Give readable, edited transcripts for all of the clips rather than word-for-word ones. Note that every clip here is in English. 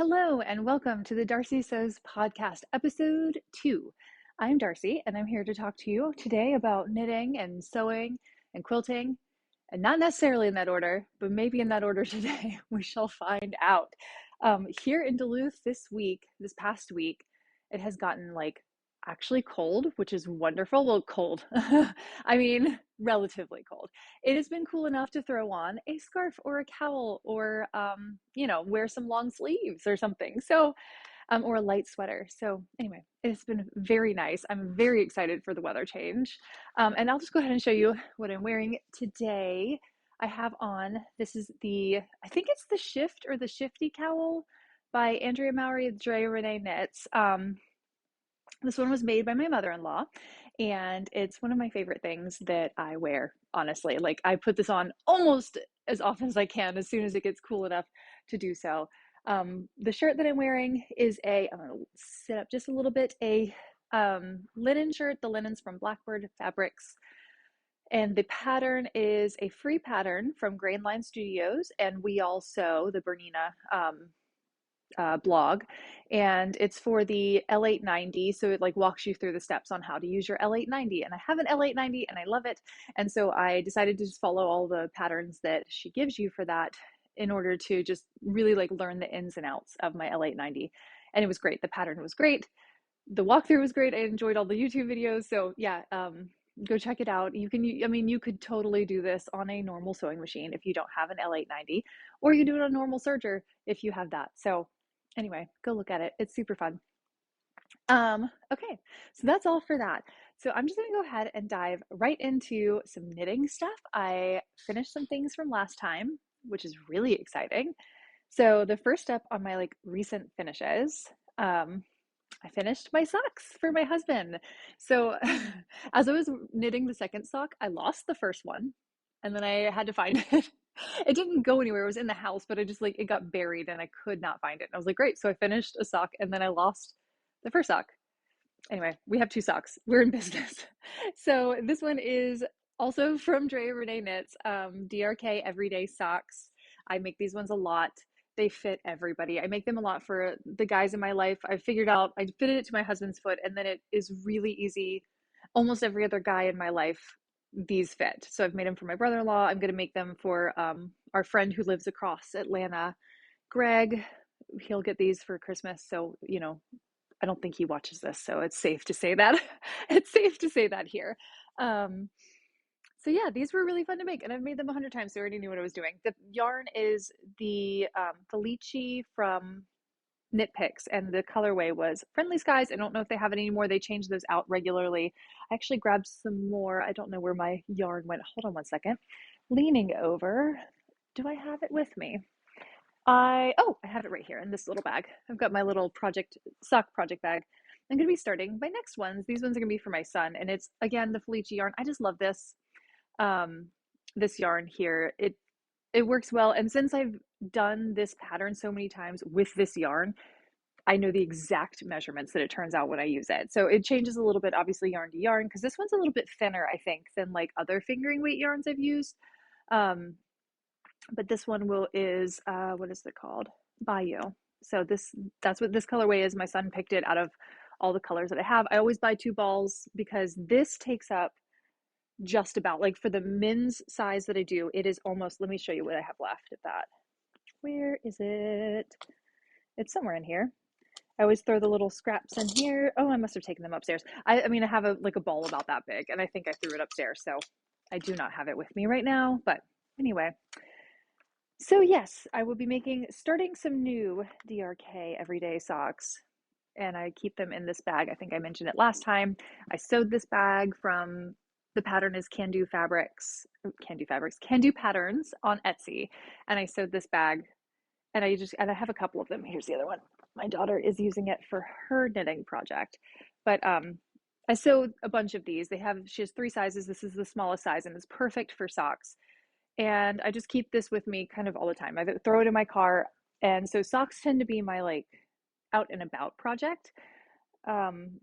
Hello and welcome to the DarcySews Podcast, episode 2. I'm Darcy and I'm here to talk to you today about knitting and sewing and quilting, and not necessarily in that order, but maybe in that order today. We shall find out. Here in Duluth this past week, it has gotten actually cold, which is wonderful. Well, cold. I mean, relatively cold. It has been cool enough to throw on a scarf or a cowl or, wear some long sleeves or something. So, or a light sweater. So anyway, it's been very nice. I'm very excited for the weather change. And I'll just go ahead and show you what I'm wearing today. I have on, I think it's the Shift or the Shifty cowl by Andrea Mowry of Dre Renee Knits. This one was made by my mother-in-law, and it's one of my favorite things that I wear, honestly. Like, I put this on almost as often as I can, as soon as it gets cool enough to do so. The shirt that I'm wearing is I'm going to sit up just a little bit, a linen shirt. The linen's from Blackbird Fabrics. And the pattern is a free pattern from Grainline Studios, and we also, the Bernina blog, and it's for the L890, so it walks you through the steps on how to use your L890, and I have an L890 and I love it, and so I decided to just follow all the patterns that she gives you for that in order to just really learn the ins and outs of my L890. And it was great. The pattern was great, the walkthrough was great. I enjoyed all the YouTube videos. So yeah, go check it out. You could totally do this on a normal sewing machine if you don't have an L890, or you can do it on a normal serger if you have that. So anyway, go look at it. It's super fun. Okay, so that's all for that. So I'm just going to go ahead and dive right into some knitting stuff. I finished some things from last time, which is really exciting. So the first step on my recent finishes, I finished my socks for my husband. So as I was knitting the second sock, I lost the first one, and then I had to find it. It didn't go anywhere. It was in the house, but it got buried and I could not find it. And I was like, great. So I finished a sock and then I lost the first sock. Anyway, we have 2 socks. We're in business. So this one is also from Dre Renee Knits, DRK Everyday Socks. I make these ones a lot. They fit everybody. I make them a lot for the guys in my life. I figured out I fitted it to my husband's foot, and then it is really easy. Almost every other guy in my life, these fit. So I've made them for my brother-in-law. I'm going to make them for our friend who lives across Atlanta, Greg. He'll get these for Christmas. So, I don't think he watches this, so it's safe to say that. It's safe to say that here. So yeah, these were really fun to make, and I've made them 100 times, so I already knew what I was doing. The yarn is the Felici from Knit Picks, and the colorway was Friendly Skies. I don't know if they have it anymore. They change those out regularly. I actually grabbed some more. I don't know where my yarn went. Hold on one second. Leaning over. Do I have it with me? I have it right here in this little bag. I've got my little sock project bag. I'm going to be starting my next ones. These ones are going to be for my son, and it's, again, the Felici yarn. I just love this. This yarn here. It works well, and since I've done this pattern so many times with this yarn, I know the exact measurements that it turns out when I use it. So it changes a little bit, obviously, yarn to yarn, because this one's a little bit thinner, I think, than other fingering weight yarns I've used. But this one is what is it called? Bayou. So that's what this colorway is. My son picked it out of all the colors that I have. I always buy 2 balls because this takes up just about, for the men's size that I do, it is almost, let me show you what I have left of that. Where is it? It's somewhere in here. I always throw the little scraps in here. Oh, I must have taken them upstairs. I have a ball about that big, and I think I threw it upstairs, so I do not have it with me right now. But anyway, so yes, I will be starting some new DRK Everyday Socks, and I keep them in this bag. I think I mentioned it last time. I sewed this bag from, the pattern is Can Do Patterns on Etsy, and I sewed this bag, and I have a couple of them. Here's the other one. My daughter is using it for her knitting project, but I sewed a bunch of these. She has 3 sizes. This is the smallest size, and it's perfect for socks. And I just keep this with me kind of all the time. I throw it in my car, and so socks tend to be my out and about project,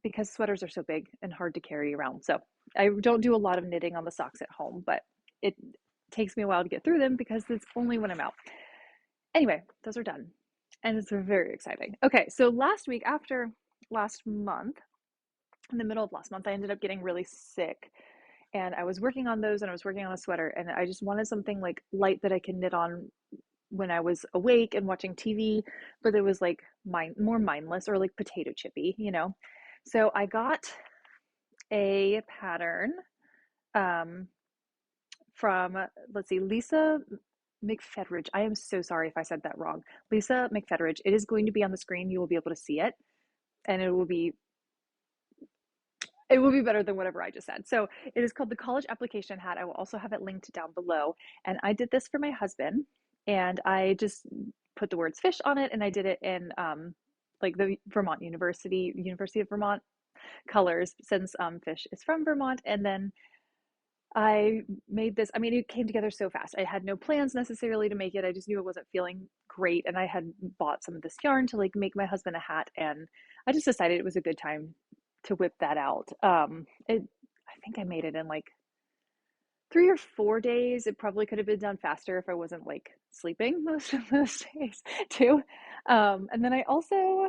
because sweaters are so big and hard to carry around. So I don't do a lot of knitting on the socks at home, but it takes me a while to get through them because it's only when I'm out. Anyway, those are done. and it's very exciting. Okay, so last month, in the middle of last month, I ended up getting really sick, and I was working on those, and I was working on a sweater, and I just wanted something like light that I can knit on when I was awake and watching TV, but it was like more mindless or like potato chippy, you know? So I got a pattern um, from, let's see, Lisa McFedridge. I am so sorry if I said that wrong. Lisa McFedridge. It is going to be on the screen. You will be able to see it, and it will be better than whatever I just said. So it is called the College Application Hat. I will also have it linked down below. And I did this for my husband, and I just put the words fish on it, and I did it in like the Vermont University of Vermont colors, since fish is from Vermont. And then I made this. I mean, it came together so fast. I had no plans necessarily to make it. I just knew I wasn't feeling great, and I had bought some of this yarn to like make my husband a hat, and I just decided it was a good time to whip that out. I think I made it in like 3 or 4 days. It probably could have been done faster if I wasn't like sleeping most of those days too. And then I also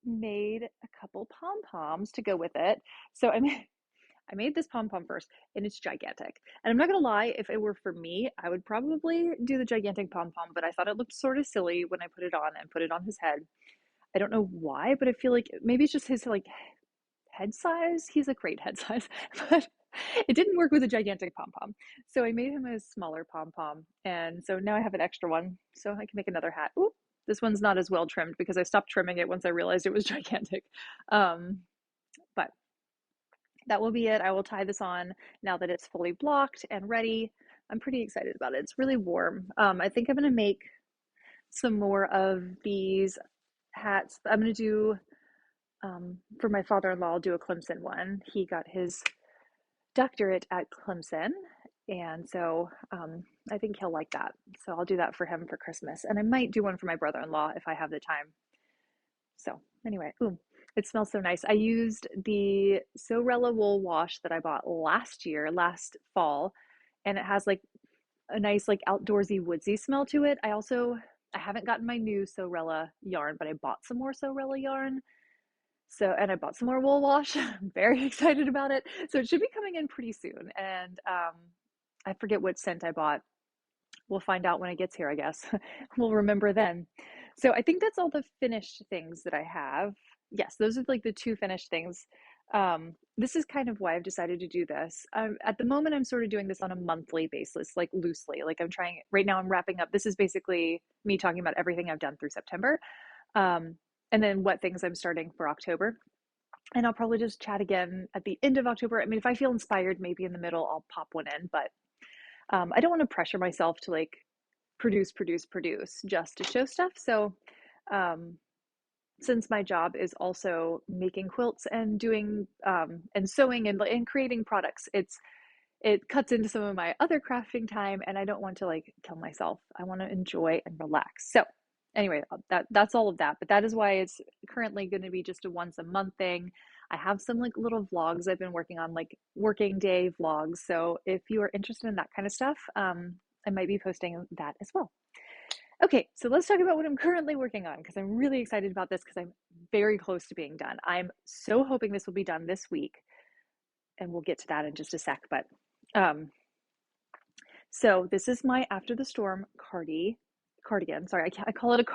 made a couple pom poms to go with it. So I made this pom pom first, and it's gigantic. And I'm not gonna lie, if it were for me, I would probably do the gigantic pom pom, but I thought it looked sort of silly when I put it on and put it on his head. I don't know why, but I feel like maybe it's just his like head size. He's a great head size, but it didn't work with a gigantic pom pom. So I made him a smaller pom pom, and so now I have an extra one, so I can make another hat. Ooh, this one's not as well trimmed because I stopped trimming it once I realized it was gigantic. But that will be it. I will tie this on now that it's fully blocked and ready. I'm pretty excited about it. It's really warm. I think I'm going to make some more of these hats. I'm going to do, for my father-in-law, I'll do a Clemson one. He got his doctorate at Clemson, and so I think he'll like that. So I'll do that for him for Christmas. And I might do one for my brother-in-law if I have the time. So anyway, ooh, it smells so nice. I used the Sorella wool wash that I bought last fall, and it has like a nice like outdoorsy woodsy smell to it. I haven't gotten my new Sorella yarn, but I bought some more Sorella yarn. So, and I bought some more wool wash. I'm very excited about it. So it should be coming in pretty soon. And I forget what scent I bought. We'll find out when it gets here, I guess. We'll remember then. So I think that's all the finished things that I have. Yes, those are like the two finished things. This is kind of why I've decided to do this. At the moment, I'm sort of doing this on a monthly basis, like loosely. Like I'm trying, right now I'm wrapping up. This is basically me talking about everything I've done through September. And then what things I'm starting for October. And I'll probably just chat again at the end of October. I mean, if I feel inspired, maybe in the middle, I'll pop one in, but I don't want to pressure myself to like produce just to show stuff. So, um, since my job is also making quilts and doing and sewing and creating products, it cuts into some of my other crafting time, and I don't want to like kill myself. I want to enjoy and relax. So anyway, that's all of that. But that is why it's currently going to be just a once a month thing. I have some like little vlogs I've been working on, like working day vlogs. So if you are interested in that kind of stuff, I might be posting that as well. Okay, so let's talk about what I'm currently working on, because I'm really excited about this because I'm very close to being done. I'm so hoping this will be done this week, and we'll get to that in just a sec. But um, so this is my After the Storm cardigan. Sorry, I call it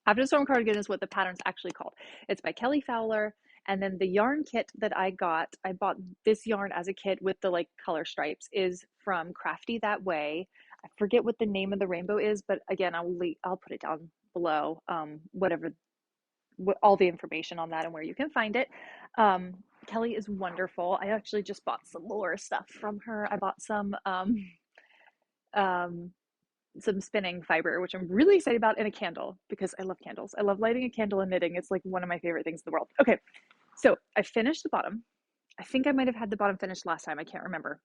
After the Storm cardigan is what the pattern's actually called. It's by Kelly Fowler. And then the yarn kit that I bought this yarn as a kit with the like color stripes, is from Crafty That Way. I forget what the name of the rainbow is, but again, I'll put it down below, all the information on that and where you can find it. Kelly is wonderful. I actually just bought some more stuff from her. I bought some spinning fiber, which I'm really excited about, and a candle, because I love candles. I love lighting a candle and knitting. It's like one of my favorite things in the world. Okay, so I finished the bottom. I think I might have had the bottom finished last time. I can't remember.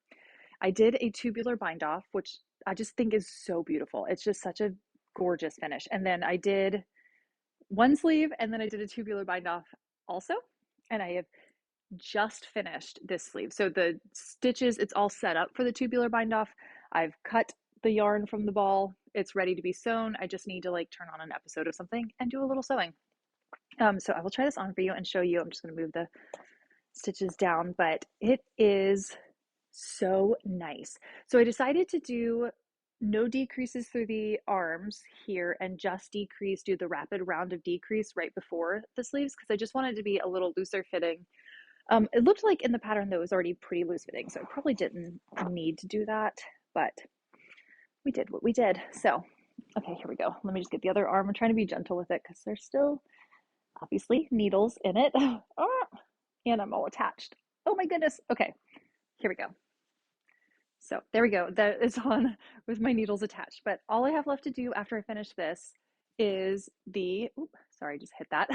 I did a tubular bind off, which I just think is so beautiful. It's just such a gorgeous finish. And then I did one sleeve, and then I did a tubular bind off also. And I have just finished this sleeve. So the stitches, it's all set up for the tubular bind off. I've cut the yarn from the ball. It's ready to be sewn. I just need to like turn on an episode of something and do a little sewing. So I will try this on for you and show you. I'm just going to move the stitches down, but it is so nice. So I decided to do no decreases through the arms here and just do the rapid round of decrease right before the sleeves because I just wanted to be a little looser fitting. It looked like in the pattern that it was already pretty loose fitting, so I probably didn't need to do that, but we did what we did. So, okay, here we go. Let me just get the other arm. I'm trying to be gentle with it because there's still obviously needles in it. And I'm all attached. Oh my goodness. Okay, here we go. So there we go. That is on with my needles attached. But all I have left to do after I finish this is sorry, I just hit that.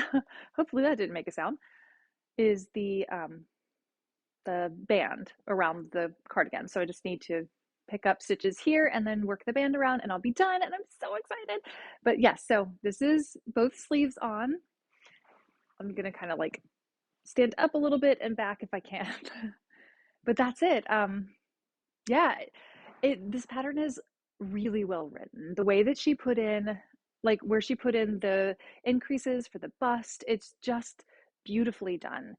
Hopefully that didn't make a sound. Is the band around the cardigan. So I just need to pick up stitches here and then work the band around and I'll be done. And I'm so excited. But yes, so this is both sleeves on. I'm gonna kind of like stand up a little bit and back if I can. But that's it. Yeah, this pattern is really well written. The way that she put in, like where she put in the increases for the bust, it's just beautifully done.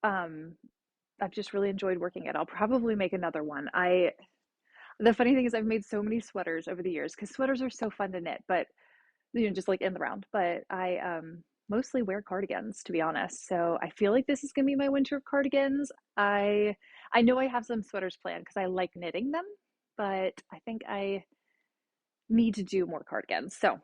I've just really enjoyed working it. I'll probably make another one. The funny thing is I've made so many sweaters over the years because sweaters are so fun to knit, but just like in the round. But I mostly wear cardigans, to be honest. So I feel like this is gonna be my winter of cardigans. I know I have some sweaters planned because I like knitting them, but I think I need to do more cardigans. So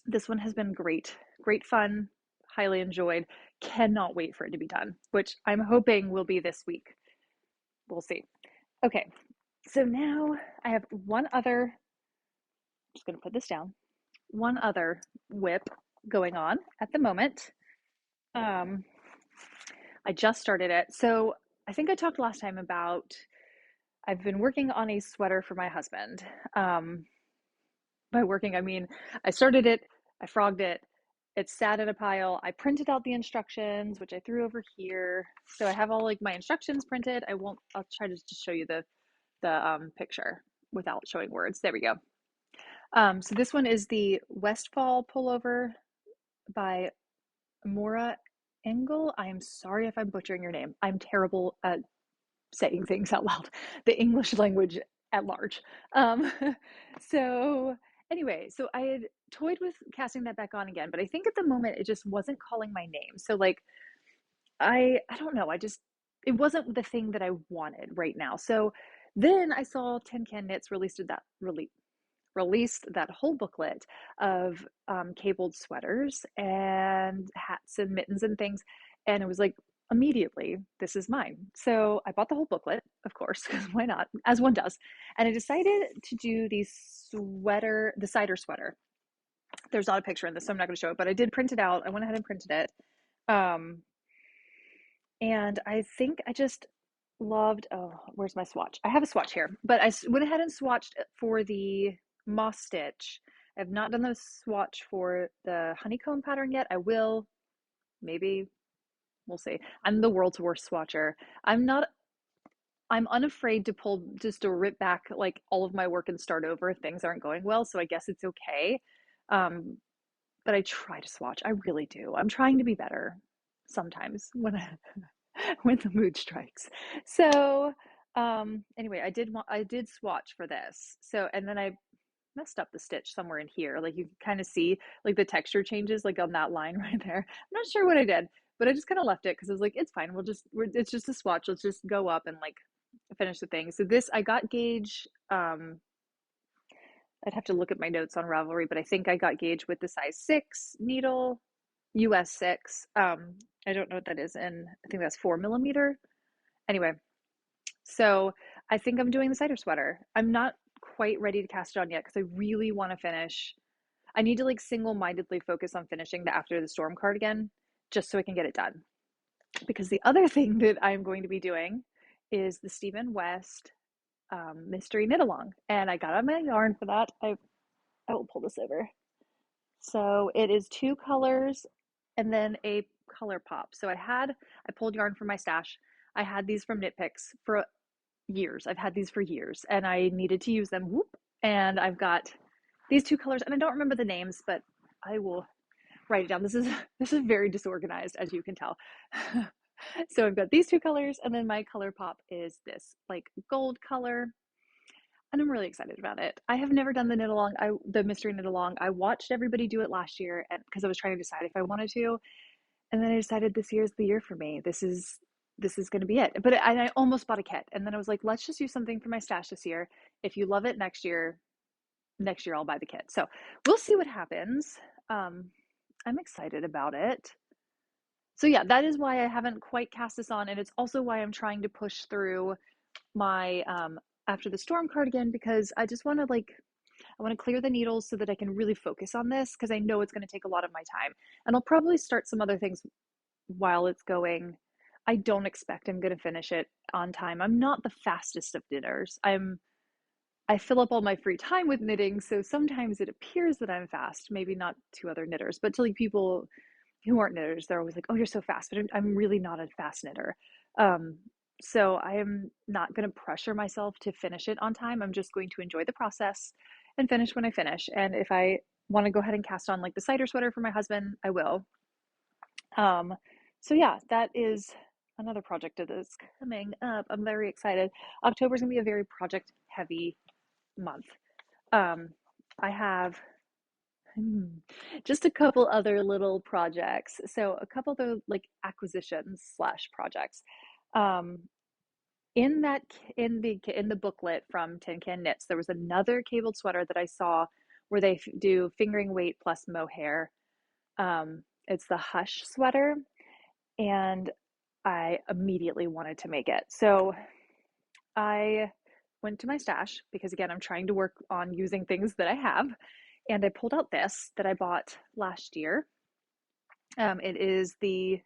this one has been great, great fun, highly enjoyed. Cannot wait for it to be done, which I'm hoping will be this week. We'll see. Okay, so now I have one other, I'm just gonna put this down, one other whip going on at the moment. I just started it. So I think I talked last time about I've been working on a sweater for my husband. By working, I mean I started it, I frogged it, it sat in a pile. I printed out the instructions, which I threw over here. So I have all like my instructions printed. I'll try to just show you the picture without showing words. There we go. So this one is the Westfall pullover by Mora Engel. I am sorry if I'm butchering your name. I'm terrible at saying things out loud. The English language at large. Um, so anyway, so I had toyed with casting that back on again, but I think at the moment it just wasn't calling my name. So like I don't know. It wasn't the thing that I wanted right now. So then I saw Tin Can Knits released that whole booklet of cabled sweaters and hats and mittens and things. And it was like, immediately, this is mine. So I bought the whole booklet, of course, because why not, as one does. And I decided to do the cider sweater. There's not a picture in this, so I'm not going to show it, but I did print it out. I went ahead and printed it. And I think I just loved, oh, where's my swatch? I have a swatch here, but I went ahead and swatched for the moss stitch. I have not done the swatch for the honeycomb pattern yet. I will, maybe, we'll see. I'm the world's worst swatcher. I'm unafraid to rip back like all of my work and start over if things aren't going well. So I guess it's okay. But I try to swatch. I really do. I'm trying to be better sometimes when when the mood strikes. So anyway, I did swatch for this. So and then I messed up the stitch somewhere in here. Like you can kind of see like the texture changes like on that line right there. I'm not sure what I did, but I just kind of left it because I was like, it's fine. It's just a swatch. Let's just go up and like finish the thing. So this, I got gauge. I'd have to look at my notes on Ravelry, but I think I got gauge with the size 6 needle, US 6. I don't know what that is, and I think that's 4mm. Anyway, so I think I'm doing the cider sweater. I'm not quite ready to cast it on yet because I really want to finish. I need to like single-mindedly focus on finishing the After the Storm cardigan just so I can get it done. Because the other thing that I'm going to be doing is the Stephen West mystery knit along, and I got on my yarn for that. I will pull this over. So it is 2 colors and then a color pop. So I pulled yarn from my stash. I had these from Knit Picks for years. I've had these for years and I needed to use them. Whoop. And I've got these two colors, and I don't remember the names, but I will write it down. This is very disorganized, as you can tell. So I've got these two colors, and then my color pop is this like gold color, and I'm really excited about it. I have never done the knit along, the mystery knit along. I watched everybody do it last year, and because I was trying to decide if I wanted to, and then I decided this year is the year for me. This is going to be it. But I almost bought a kit, and then I was like, let's just use something for my stash this year. If you love it next year I'll buy the kit. So we'll see what happens. I'm excited about it. So yeah, that is why I haven't quite cast this on, and it's also why I'm trying to push through my after the storm cardigan, because I just want to I want to clear the needles so that I can really focus on this, because I know it's going to take a lot of my time, and I'll probably start some other things while it's going. I don't expect I'm going to finish it on time. I'm not the fastest of knitters. I fill up all my free time with knitting, so sometimes it appears that I'm fast. Maybe not to other knitters, but to like people who aren't knitters, they're always like, "Oh, you're so fast," but I'm really not a fast knitter. Um, so I am not going to pressure myself to finish it on time. I'm just going to enjoy the process and finish when I finish. And if I want to go ahead and cast on like the cider sweater for my husband, I will. Um, so yeah, that is another project that is coming up. I'm very excited. October is going to be a very project heavy month. Um, I have just a couple other little projects. So a couple other like acquisitions slash projects. Um, in that in the booklet from Tin Can Knits, there was another cabled sweater that I saw where they do fingering weight plus mohair. It's the Hush sweater, and I immediately wanted to make it. So I went to my stash because again, I'm trying to work on using things that I have, and I pulled out this that I bought last year. It is the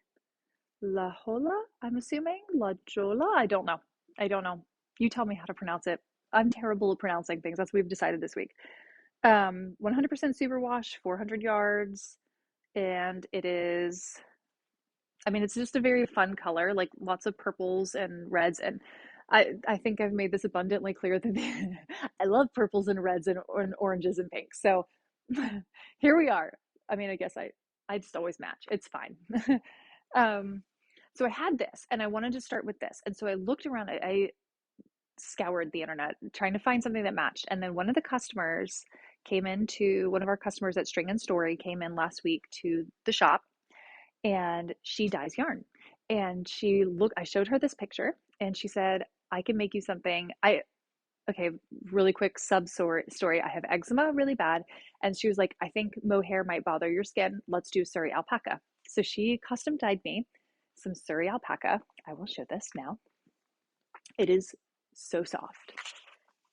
La Jolla, I'm assuming. La Jolla? I don't know. I don't know. You tell me how to pronounce it. I'm terrible at pronouncing things. That's what we've decided this week. 100% superwash, 400 yards, and it is, I mean, it's just a very fun color, like lots of purples and reds. And I think I've made this abundantly clear that I love purples and reds and oranges and pinks. So here we are. I mean, I just always match. It's fine. um, so I had this and I wanted to start with this. And so I looked around, I scoured the internet trying to find something that matched. And then one of our customers at String and Story came in last week to the shop, and she dyes yarn. And I showed her this picture and she said, I can make you something. Okay, really quick story. I have eczema really bad. And she was like, I think mohair might bother your skin. Let's do Surrey alpaca. So she custom dyed me some Surrey alpaca. I will show this now. It is so soft.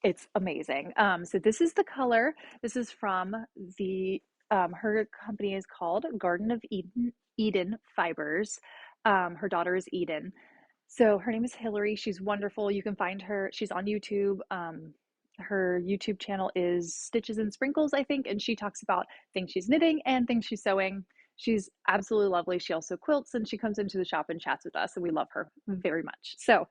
It's amazing. So this is the color. This is from her company is called Garden of Eden Fibers. Her daughter is Eden. So her name is Hillary. She's wonderful. You can find her. She's on YouTube. Her YouTube channel is Stitches and Sprinkles, I think, and she talks about things she's knitting and things she's sewing. She's absolutely lovely. She also quilts, and she comes into the shop and chats with us, and we love her very much. So,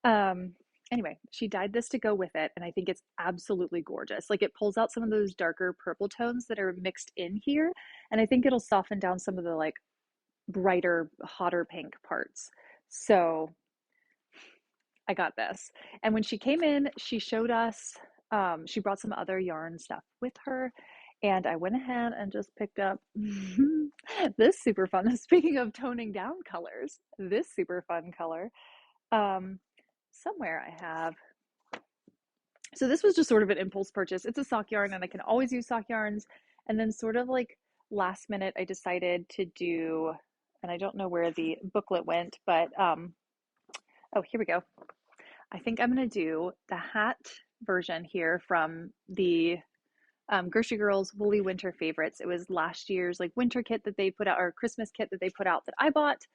anyway, she dyed this to go with it, and I think it's absolutely gorgeous. Like, it pulls out some of those darker purple tones that are mixed in here, and I think it'll soften down some of the like brighter, hotter pink parts. So I got this. And when she came in, she showed us, she brought some other yarn stuff with her. And I went ahead and just picked up this super fun, speaking of toning down colors, this super fun color. Somewhere I have, so this was just sort of an impulse purchase. It's a sock yarn, and I can always use sock yarns. And then sort of like last minute, I decided to do, and I don't know where the booklet went, but oh, here we go. I think I'm going to do the hat version here from the Grocery Girls Woolly Winter Favorites. It was last year's like winter kit that they put out, or Christmas kit that they put out that I bought.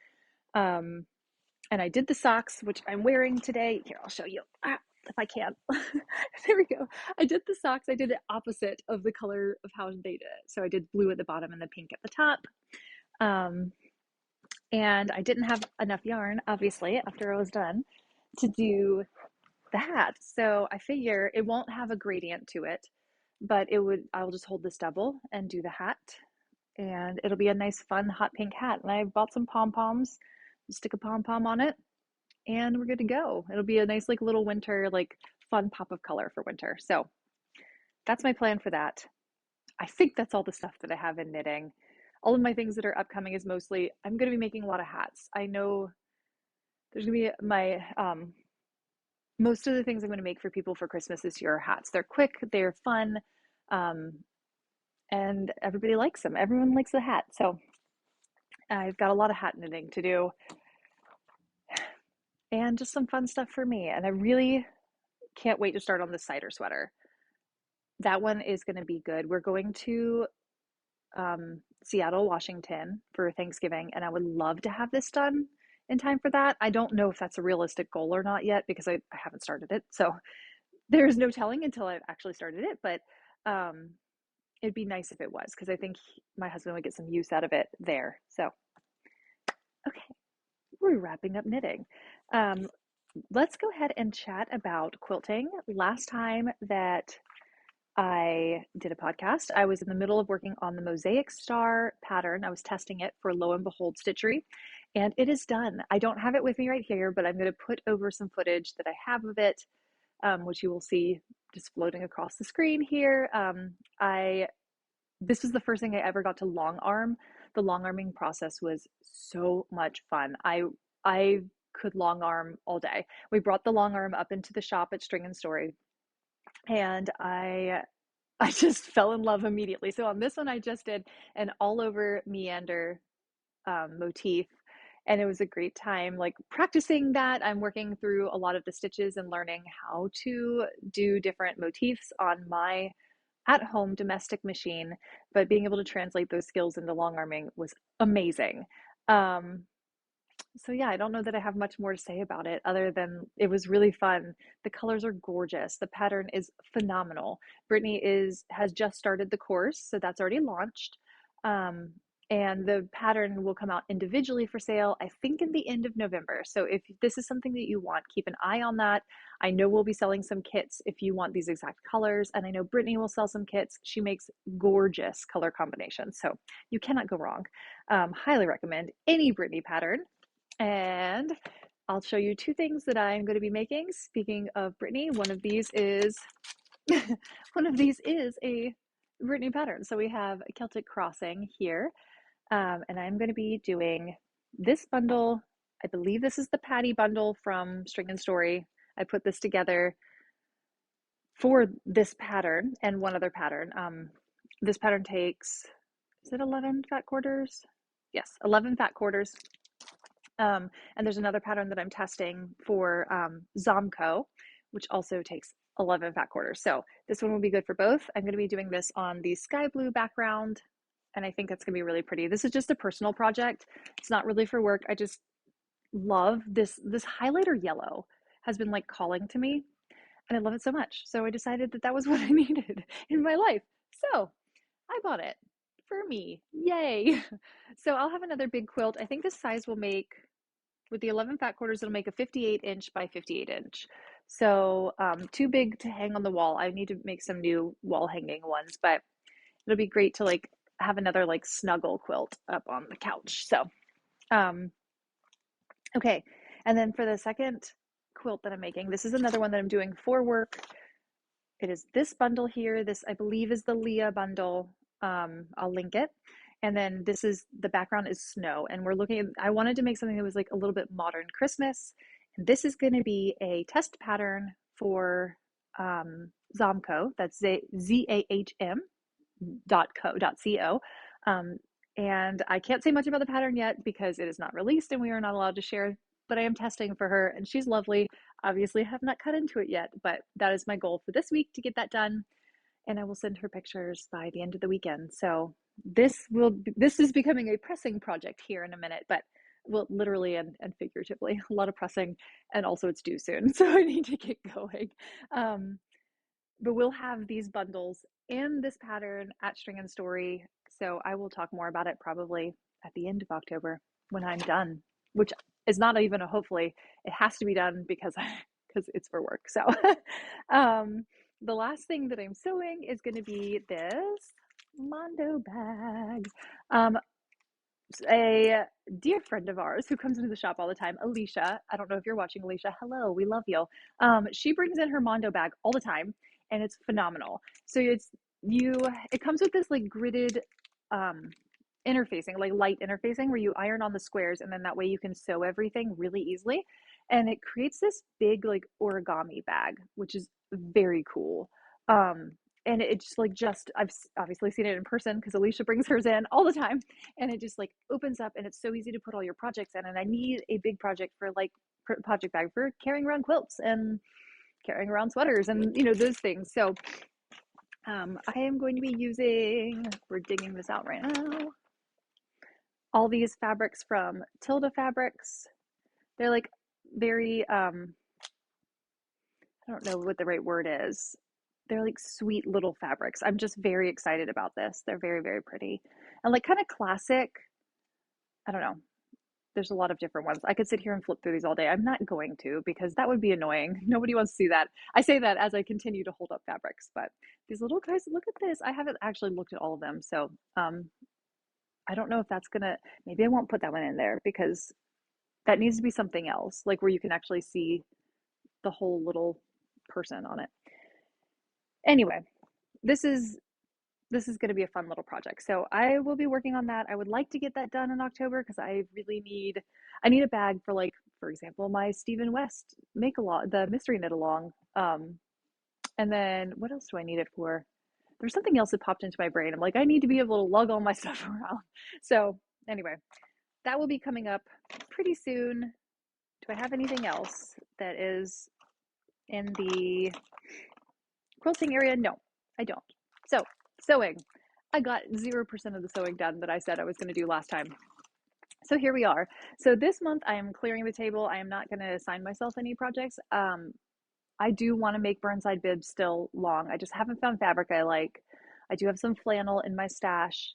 And I did the socks, which I'm wearing today. Here, I'll show you if I can. There we go. I did the socks. I did it opposite of the color of how they did it. So I did blue at the bottom and the pink at the top. And I didn't have enough yarn, obviously, after I was done to do the hat. So I figure it won't have a gradient to it. but I'll just hold this double and do the hat, and it'll be a nice, fun, hot pink hat. And I bought some pom-poms, stick a pom-pom on it, and we're good to go. It'll be a nice, like, little winter, like, fun pop of color for winter. So that's my plan for that. I think that's all the stuff that I have in knitting. All of my things that are upcoming is mostly, I'm going to be making a lot of hats. I know there's going to be most of the things I'm going to make for people for Christmas this year are hats. They're quick, they're fun, um, and everybody likes them. Everyone likes the hat. So I've got a lot of hat knitting to do and just some fun stuff for me. And I really can't wait to start on the cider sweater. That one is going to be good. We're going to Seattle, Washington for Thanksgiving, and I would love to have this done in time for that. I don't know if that's a realistic goal or not yet because I haven't started it. So there's no telling until I've actually started it, but it'd be nice if it was, because I think my husband would get some use out of it there. So, okay, we're wrapping up knitting. Let's go ahead and chat about quilting. Last time that I did a podcast, I was in the middle of working on the Mosaic Star pattern. I was testing it for, lo and behold, Stitchery, and it is done. I don't have it with me right here, but I'm going to put over some footage that I have of it, which you will see just floating across the screen here. This was the first thing I ever got to long arm. The long arming process was so much fun. I could long arm all day. We brought the long arm up into the shop at String and Story, and I just fell in love immediately. So on this one, I just did an all over meander motif, and it was a great time, like, practicing that. I'm working through a lot of the stitches and learning how to do different motifs on my at-home domestic machine, but being able to translate those skills into long arming was amazing. So yeah, I don't know that I have much more to say about it other than it was really fun. The colors are gorgeous. The pattern is phenomenal. Brittany has just started the course, so that's already launched. And the pattern will come out individually for sale, I think, in the end of November. So if this is something that you want, keep an eye on that. I know we'll be selling some kits if you want these exact colors, and I know Brittany will sell some kits. She makes gorgeous color combinations, so you cannot go wrong. Highly recommend any Brittany pattern. And I'll show you two things that I'm going to be making. Speaking of Brittany, one of these is a Brittany pattern. So we have a Celtic Crossing here, and I'm going to be doing this bundle. I believe this is the Patty bundle from String and Story. I put this together for this pattern and one other pattern. This pattern takes, is it 11 fat quarters? Yes, 11 fat quarters. And there's another pattern that I'm testing for Zomco, which also takes 11 fat quarters. So this one will be good for both. I'm going to be doing this on the sky blue background, and I think that's going to be really pretty. This is just a personal project. It's not really for work. I just love this highlighter yellow has been, like, calling to me, and I love it so much. So I decided that that was what I needed in my life. So I bought it for me. Yay. So I'll have another big quilt. I think this size will make, with the 11 fat quarters, it'll make a 58 inch by 58 inch. So too big to hang on the wall. I need to make some new wall hanging ones, but it'll be great to, like, have another, like, snuggle quilt up on the couch. So okay. And then for the second quilt that I'm making, this is another one that I'm doing for work. It is this bundle here. This, I believe, is the Leah bundle. I'll link it. And then this is, the background is snow. And we're looking at, I wanted to make something that was, like, a little bit modern Christmas. And this is going to be a test pattern for Zomco. That's zahm.co. And I can't say much about the pattern yet because it is not released and we are not allowed to share, but I am testing for her, and she's lovely. Obviously, I have not cut into it yet, but that is my goal for this week, to get that done. And I will send her pictures by the end of the weekend. So this is becoming a pressing project here in a minute, but, well, literally and figuratively, a lot of pressing, and also it's due soon, so I need to get going. But we'll have these bundles in this pattern at String and Story, so I will talk more about it probably at the end of October when I'm done, which is not even a hopefully. It has to be done because it's for work. So the last thing that I'm sewing is going to be this Mondo bag. A dear friend of ours who comes into the shop all the time, Alicia. I don't know if you're watching, Alicia. Hello, we love you. She brings in her Mondo bag all the time, and it's phenomenal. So it comes with this like gridded interfacing, like light interfacing, where you iron on the squares, and then that way you can sew everything really easily. And it creates this big like origami bag, which is very cool. Um, and it just I've obviously seen it in person because Alicia brings hers in all the time, and it just like opens up, and it's so easy to put all your projects in. And I need a big project for like project bag for carrying around quilts and carrying around sweaters and those things. So I am going to be using, we're digging this out right now, all these fabrics from Tilda Fabrics. They're like very I don't know what the right word is. They're like sweet little fabrics. I'm just very excited about this. They're very, very pretty. And like kind of classic. I don't know. There's a lot of different ones. I could sit here and flip through these all day. I'm not going to because that would be annoying. Nobody wants to see that. I say that as I continue to hold up fabrics, but these little guys, look at this. I haven't actually looked at all of them. So I don't know if that's gonna, maybe I won't put that one in there because that needs to be something else, like where you can actually see the whole little person on it. Anyway, this is going to be a fun little project. So I will be working on that. I would like to get that done in October because I need a bag for, like, for example, my Stephen West make along, the mystery knit along. And then what else do I need it for? There's something else that popped into my brain. I'm like, I need to be able to lug all my stuff around. So anyway, that will be coming up pretty soon. Do I have anything else that is in the quilting area? No, I don't. So sewing. I got 0% of the sewing done that I said I was going to do last time. So here we are. So this month I am clearing the table. I am not going to assign myself any projects. I do want to make Burnside bibs still long. I just haven't found fabric I like. I do have some flannel in my stash.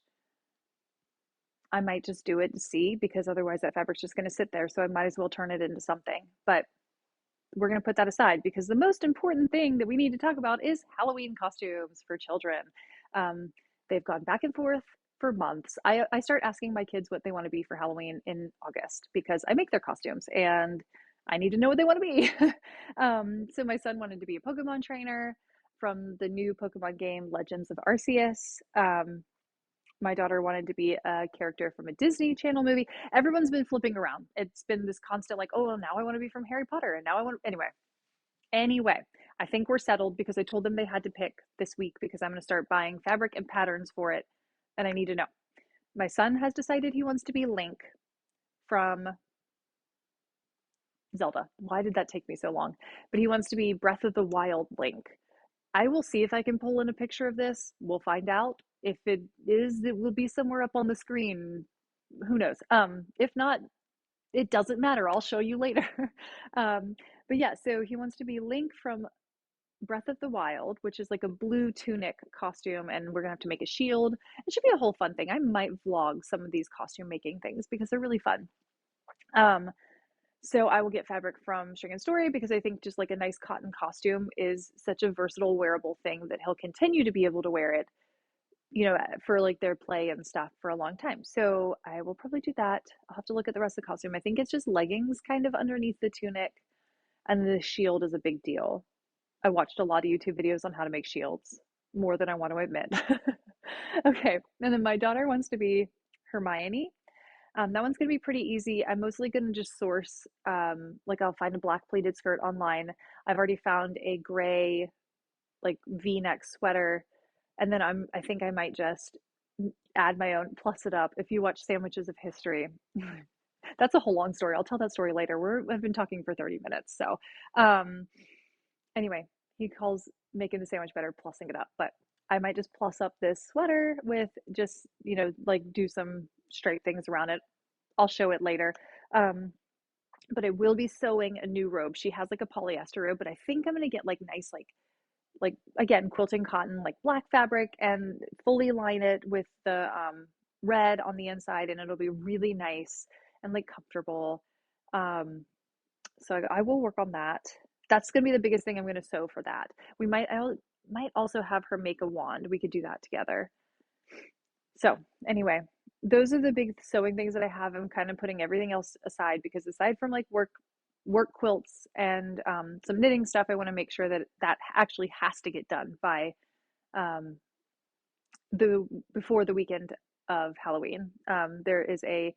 I might just do it to see because otherwise that fabric's just going to sit there. So I might as well turn it into something. But we're going to put that aside because the most important thing that we need to talk about is Halloween costumes for children. They've gone back and forth for months. I start asking my kids what they want to be for Halloween in August because I make their costumes and I need to know what they want to be. So my son wanted to be a Pokemon trainer from the new Pokemon game, Legends of Arceus. My daughter wanted to be a character from a Disney Channel movie. Everyone's been flipping around. It's been this constant like, oh, well, now I want to be from Harry Potter. And now I want, anyway, I think we're settled because I told them they had to pick this week because I'm going to start buying fabric and patterns for it. And I need to know. My son has decided he wants to be Link from Zelda. Why did that take me so long? But he wants to be Breath of the Wild Link. I will see if I can pull in a picture of this. We'll find out. If it is, it will be somewhere up on the screen. Who knows? If not, it doesn't matter. I'll show you later. But yeah, so he wants to be Link from Breath of the Wild, which is like a blue tunic costume, and we're gonna have to make a shield. It should be a whole fun thing. I might vlog some of these costume making things because they're really fun. So I will get fabric from String and Story because I think just like a nice cotton costume is such a versatile wearable thing that he'll continue to be able to wear it, for like their play and stuff for a long time. So I will probably do that. I'll have to look at the rest of the costume. I think it's just leggings kind of underneath the tunic, and the shield is a big deal. I watched a lot of YouTube videos on how to make shields, more than I want to admit. Okay, and then my daughter wants to be Hermione. That one's gonna be pretty easy. I'm mostly gonna just source, like I'll find a black pleated skirt online. I've already found a gray, like V-neck sweater, and then I think I might just add my own, plus it up. If you watch Sandwiches of History, that's a whole long story. I'll tell that story later. I've been talking for 30 minutes. So, anyway, he calls making the sandwich better, plussing it up. But I might just plus up this sweater with just, like do some straight things around it. I'll show it later. But I will be sewing a new robe. She has like a polyester robe, but I think I'm gonna get like nice, like again, quilting cotton, like black fabric, and fully line it with the red on the inside, and it'll be really nice and like comfortable. So I will work on that. That's gonna be the biggest thing I'm gonna sew for that. might also have her make a wand. We could do that together. So anyway, those are the big sewing things that I have. I'm kind of putting everything else aside because aside from like work quilts and some knitting stuff, I want to make sure that that actually has to get done by um, the before the weekend of Halloween. There is a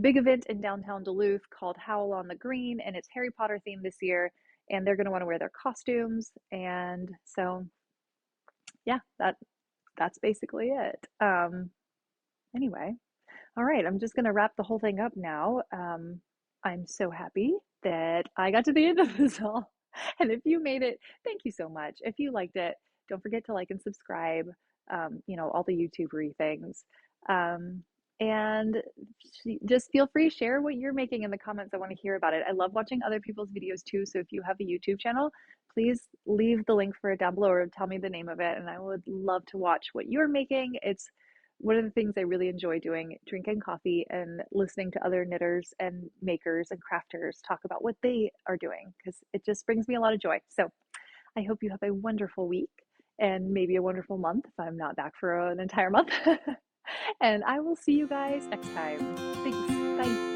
big event in downtown Duluth called Howl on the Green, and it's Harry Potter themed this year. And they're going to want to wear their costumes, and so yeah, that's basically it. Anyway, all right, I'm just going to wrap the whole thing up now. I'm so happy that I got to the end of this all. And if you made it, thank you so much. If you liked it, don't forget to like and subscribe, all the YouTubery things. Um, and just feel free to share what you're making in the comments. I want to hear about it. I love watching other people's videos too. So if you have a YouTube channel, please leave the link for it down below or tell me the name of it. And I would love to watch what you're making. It's one of the things I really enjoy doing, drinking coffee and listening to other knitters and makers and crafters talk about what they are doing because it just brings me a lot of joy. So I hope you have a wonderful week and maybe a wonderful month if I'm not back for an entire month. And I will see you guys next time. Thanks. Bye.